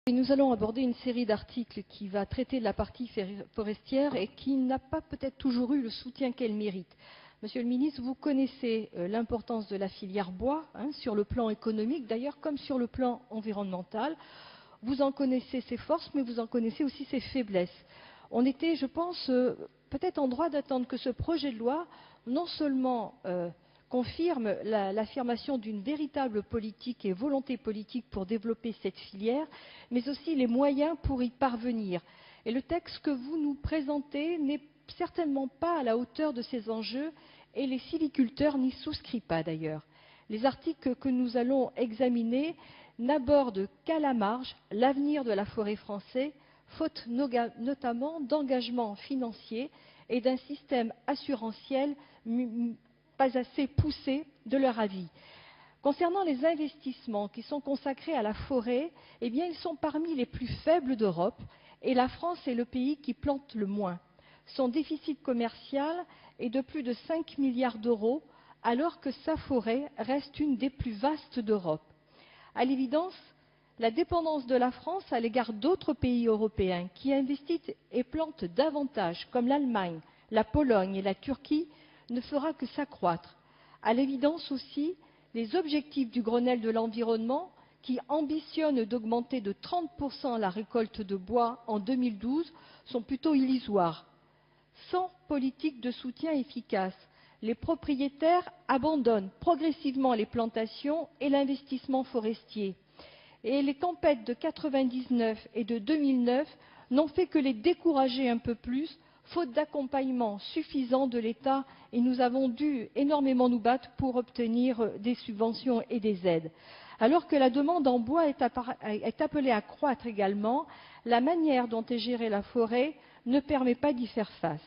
Et nous allons aborder une série d'articles qui va traiter de la partie forestière et qui n'a pas peut-être toujours eu le soutien qu'elle mérite. Monsieur le ministre, vous connaissez l'importance de la filière bois, sur le plan économique d'ailleurs comme sur le plan environnemental. Vous en connaissez ses forces, mais vous en connaissez aussi ses faiblesses. On était, je pense, peut-être en droit d'attendre que ce projet de loi non seulement confirme l'affirmation d'une véritable politique et volonté politique pour développer cette filière, mais aussi les moyens pour y parvenir. Et le texte que vous nous présentez n'est certainement pas à la hauteur de ces enjeux et les sylviculteurs n'y souscrivent pas d'ailleurs. Les articles que nous allons examiner n'abordent qu'à la marge l'avenir de la forêt française, faute notamment d'engagements financiers et d'un système assurantiel pas assez poussé de leur avis. Concernant les investissements qui sont consacrés à la forêt, eh bien, ils sont parmi les plus faibles d'Europe et la France est le pays qui plante le moins. Son déficit commercial est de plus de 5 milliards d'euros, alors que sa forêt reste une des plus vastes d'Europe. À l'évidence, la dépendance de la France à l'égard d'autres pays européens qui investissent et plantent davantage, comme l'Allemagne, la Pologne et la Turquie, ne fera que s'accroître. À l'évidence aussi, les objectifs du Grenelle de l'environnement, qui ambitionne d'augmenter de 30% la récolte de bois en 2012, sont plutôt illusoires. Sans politique de soutien efficace, les propriétaires abandonnent progressivement les plantations et l'investissement forestier. Et les tempêtes de 1999 et de 2009 n'ont fait que les décourager un peu plus, faute d'accompagnement suffisant de l'État, et nous avons dû énormément nous battre pour obtenir des subventions et des aides. Alors que la demande en bois est appelée à croître également, la manière dont est gérée la forêt ne permet pas d'y faire face.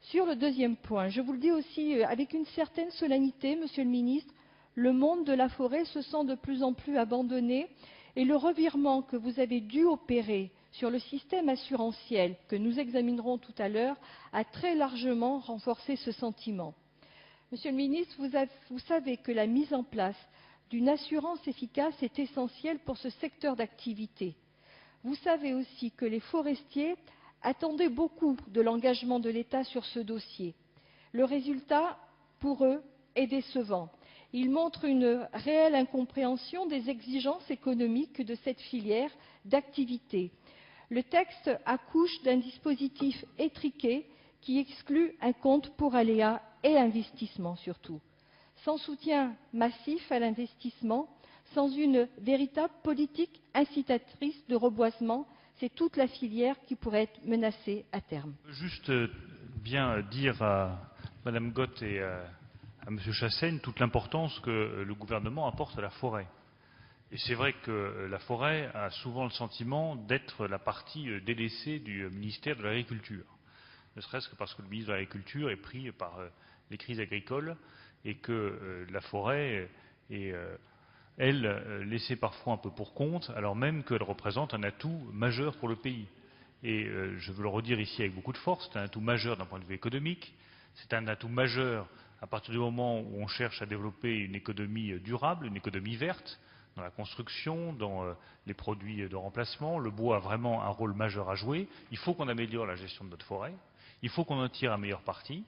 Sur le deuxième point, je vous le dis aussi avec une certaine solennité, Monsieur le Ministre, le monde de la forêt se sent de plus en plus abandonné et le revirement que vous avez dû opérer sur le système assurantiel que nous examinerons tout à l'heure a très largement renforcé ce sentiment. Monsieur le Ministre, vous savez que la mise en place d'une assurance efficace est essentielle pour ce secteur d'activité. Vous savez aussi que les forestiers attendaient beaucoup de l'engagement de l'État sur ce dossier. Le résultat, pour eux, est décevant. Il montre une réelle incompréhension des exigences économiques de cette filière d'activité. Le texte accouche d'un dispositif étriqué qui exclut un compte pour aléas et investissement surtout. Sans soutien massif à l'investissement, sans une véritable politique incitatrice de reboisement, c'est toute la filière qui pourrait être menacée à terme. Juste bien dire à Mme Gott et à M. Chassaigne toute l'importance que le gouvernement apporte à la forêt. Et c'est vrai que la forêt a souvent le sentiment d'être la partie délaissée du ministère de l'Agriculture. Ne serait-ce que parce que le ministre de l'Agriculture est pris par les crises agricoles et que la forêt est, elle, laissée parfois un peu pour compte, alors même qu'elle représente un atout majeur pour le pays. Et je veux le redire ici avec beaucoup de force, c'est un atout majeur d'un point de vue économique, c'est un atout majeur à partir du moment où on cherche à développer une économie durable, une économie verte, dans la construction, dans les produits de remplacement. Le bois a vraiment un rôle majeur à jouer. Il faut qu'on améliore la gestion de notre forêt, il faut qu'on en tire un meilleur parti,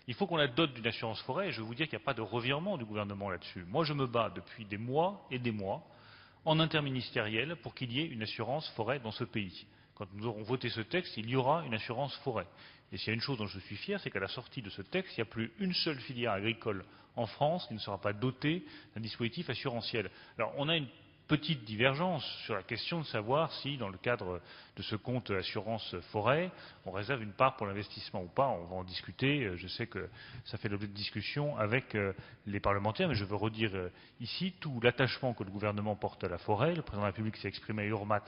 il faut qu'on la dote d'une assurance forêt, et je vais vous dire qu'il n'y a pas de revirement du gouvernement là-dessus. Moi, je me bats depuis des mois et des mois en interministériel pour qu'il y ait une assurance forêt dans ce pays. Quand nous aurons voté ce texte, il y aura une assurance forêt. Et s'il y a une chose dont je suis fier, c'est qu'à la sortie de ce texte, il n'y a plus une seule filière agricole en France qui ne sera pas dotée d'un dispositif assurantiel. Alors, on a une petite divergence sur la question de savoir si, dans le cadre de ce compte assurance forêt, on réserve une part pour l'investissement ou pas. On va en discuter. Je sais que ça fait l'objet de discussion avec les parlementaires, mais je veux redire ici tout l'attachement que le gouvernement porte à la forêt. Le président de la République s'est exprimé à Urmat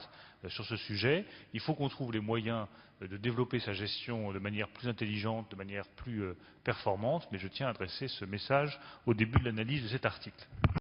sur ce sujet. Il faut qu'on trouve les moyens de développer sa gestion de manière plus intelligente, de manière plus performante, mais je tiens à adresser ce message au début de l'analyse de cet article.